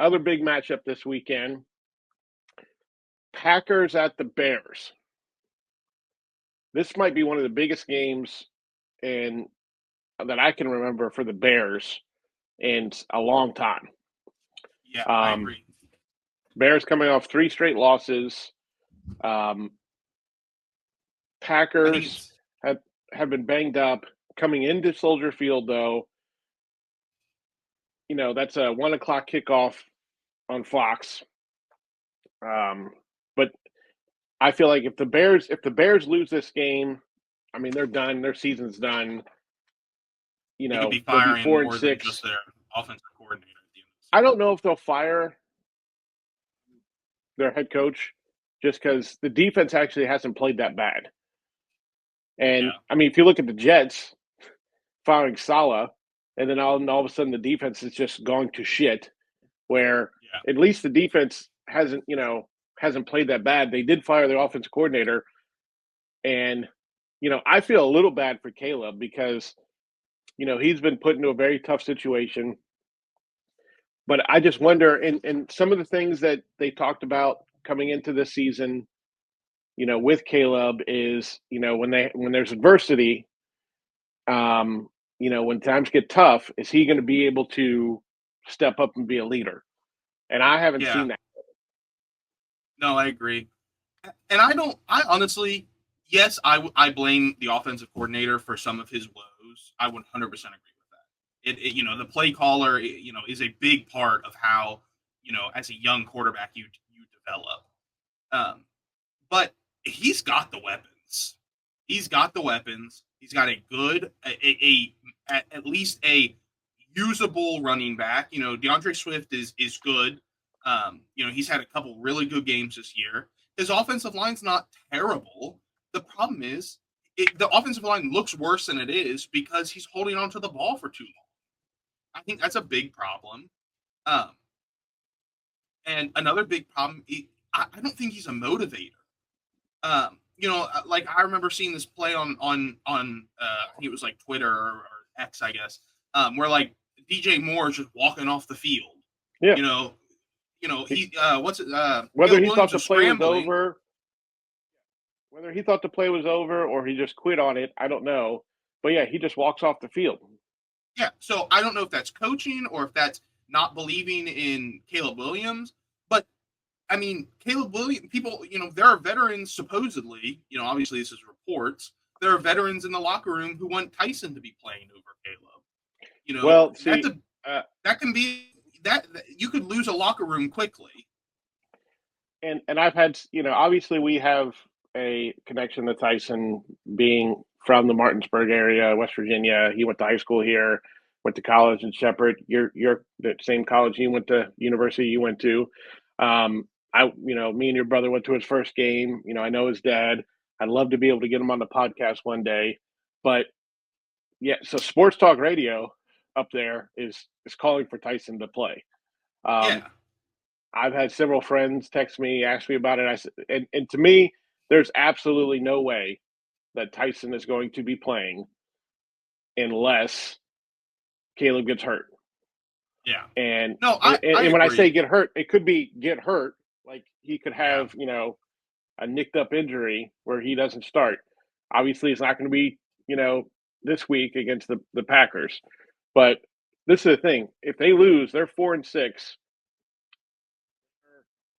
other big matchup this weekend, Packers at the Bears. This might be one of the biggest games in that I can remember for the Bears in a long time. Yeah, I agree. Bears coming off 3 straight losses. Packers have been banged up coming into Soldier Field, though. That's a 1:00 kickoff on Fox. But I feel like if the Bears lose this game, I mean they're done. Their season's done. They could be they'll firing be 4 and more 6. than just their offensive coordinator at the end of the season. I don't know if they'll fire their head coach just because the defense actually hasn't played that bad. And I mean, if you look at the Jets firing Saleh, and then all of a sudden the defense is just going to shit. Where at least the defense hasn't played that bad. They did fire their offensive coordinator, and I feel a little bad for Caleb because he's been put into a very tough situation. But I just wonder, and some of the things that they talked about coming into this season, with Caleb is, when there's adversity, when times get tough, is he going to be able to step up and be a leader? And I haven't seen that. No, I agree. And I honestly, yes, I blame the offensive coordinator for some of his woes. I 100% agree with that. The play caller, is a big part of how, as a young quarterback, you develop. But he's got the weapons. He's got a good, at least a usable running back. DeAndre Swift is good. He's had a couple really good games this year. His offensive line's not terrible. The problem is the offensive line looks worse than it is because he's holding on to the ball for too long. I think that's a big problem. And another big problem, I don't think he's a motivator. Like I remember seeing this play on I think it was like Twitter or X, I guess, where like DJ Moore is just walking off the field. Yeah. He whether he thought the play was over, whether he thought the play was over or he just quit on it, I don't know. But yeah, he just walks off the field. Yeah, so I don't know if that's coaching or if that's not believing in Caleb Williams. But I mean, Caleb Williams, people, there are veterans supposedly, obviously this is reports. There are veterans in the locker room who want Tyson to be playing over Caleb. Well, see, that can be that you could lose a locker room quickly. And I've had, obviously we have a connection to Tyson being from the Martinsburg area, West Virginia. He went to high school here, went to college in Shepherd. You're the same college he went to, university you went to. Me and your brother went to his first game. I know his dad. I'd love to be able to get him on the podcast one day. But yeah, so Sports Talk Radio up there is calling for Tyson to play. I've had several friends text me, ask me about it. I said, and to me, there's absolutely no way that Tyson is going to be playing unless Caleb gets hurt. Yeah. And I when agree. I say get hurt, it could be get hurt. Like he could have, a nicked up injury where he doesn't start. Obviously, it's not going to be, this week against the Packers. But this is the thing. If they lose, they're 4 and 6.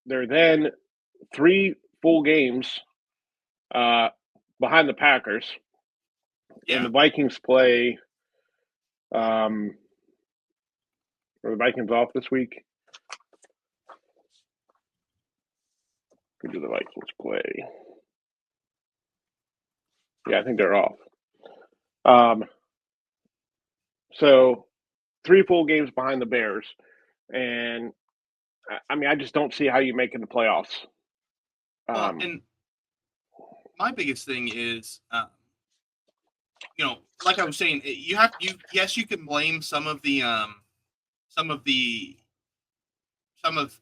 They're then 3 full games behind the Packers. Yeah. And the Vikings play are the Vikings off this week? Who do the Vikings play? Yeah, I think they're off. So 3 full games behind the Bears. And I mean, I just don't see how you make it in the playoffs. And my biggest thing is, like I was saying, yes, you can blame some of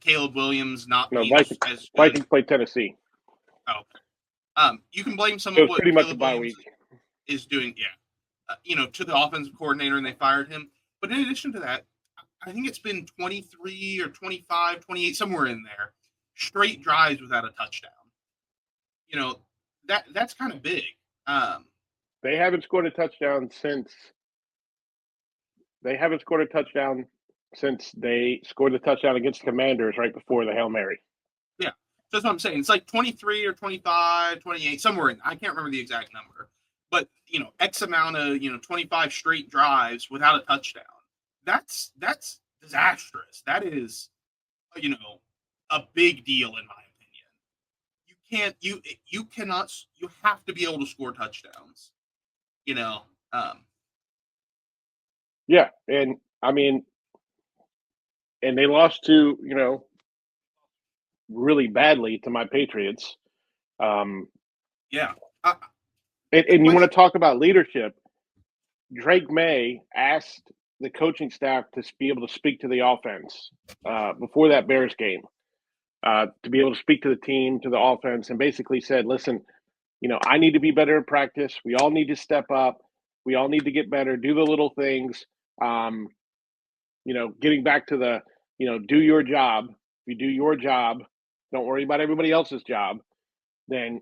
Caleb Williams not being Vikings, as good. Vikings play Tennessee. Oh, you can blame some of what pretty much Caleb a bye Williams week is doing. Yeah, to the offensive coordinator, and they fired him. But in addition to that, I think it's been 23 or 25, 28, somewhere in there, straight drives without a touchdown. You know, that's kind of big. Um, They haven't scored a touchdown since they haven't scored a touchdown since they scored the touchdown against the Commanders right before the Hail Mary. yeah. So that's what I'm saying. It's like 23 or 25, 28, somewhere in. I can't remember the exact number. But, X amount of, 25 straight drives without a touchdown. That's disastrous. That is, you know, a big deal in my opinion. You cannot you have to be able to score touchdowns. You know, um, Yeah, and I mean, and they lost to really badly to my Patriots. Um, yeah. Uh, the and you want question, to talk about leadership? Drake May asked the coaching staff to be able to speak to the offense before that Bears game, to be able to speak to the team, to the offense, and basically said, "Listen, I need to be better in practice. We all need to step up. We all need to get better. Do the little things. Um, getting back to the, do your job. If you do your job, don't worry about everybody else's job. Then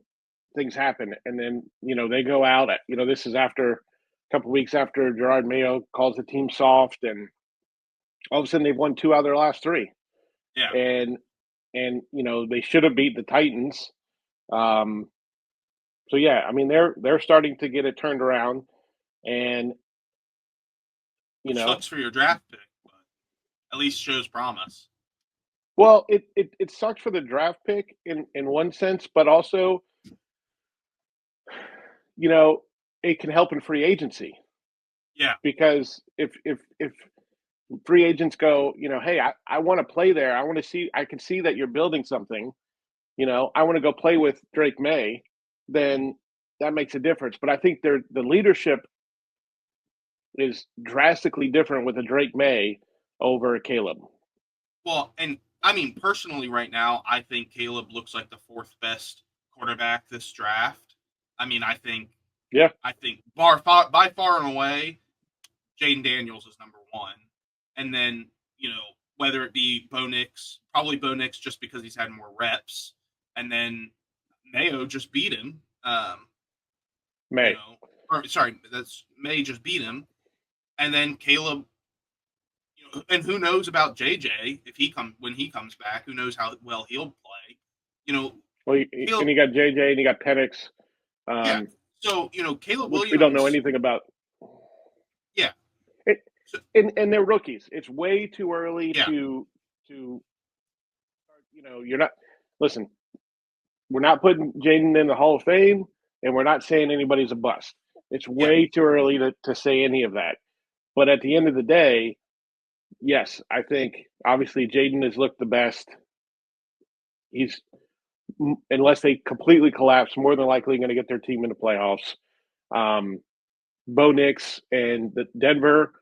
things happen. And then, they go out. This is after a couple of weeks after Gerard Mayo calls the team soft, and all of a sudden they've won two out of their last three. yeah. And they should have beat the Titans. Um, so yeah, I mean they're starting to get it turned around, and you Which know, sucks for your draft pick, but at least shows promise. well, it sucks for the draft pick in one sense, but also you know it can help in free agency Yeah. because if free agents go, hey, I want to play there, I want to see, I can see that you're building something, I want to go play with Drake May, then that makes a difference. But I think the leadership is drastically different with a Drake May over Caleb. Well, and I mean, personally, right now, I think Caleb looks like the fourth best quarterback this draft. I mean, Yeah, I think by far and away, Jaden Daniels is number one, and then whether it be Bo Nix, probably Bo Nix just because he's had more reps, and then Mayo just beat him. May. Or sorry, that's May just beat him, and then Caleb. And who knows about JJ if he comes back? Who knows how well he'll play? You know, Well, and Caleb. you got JJ and you got Penix, Yeah. So Caleb which we don't know Williams. anything about. Yeah. It, So, and they're rookies. It's way too early yeah. to you're not. Listen, we're not putting Jaden in the Hall of Fame, and we're not saying anybody's a bust. It's Yeah. way too early to say any of that. But at the end of the day, yes, I think obviously Jaden has looked the best. He's, unless they completely collapse, more than likely going to get their team in the playoffs. Um, Bo Nix and the Denver,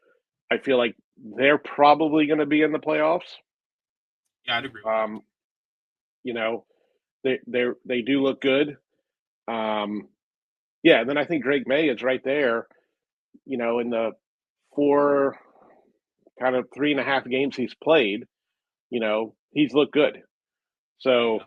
I feel like they're probably going to be in the playoffs. Yeah, I'd agree with that. Um, you know, they do look good. Um, yeah, and then I think Drake May is right there. In the four, kind of 3.5 games he's played, he's looked good. So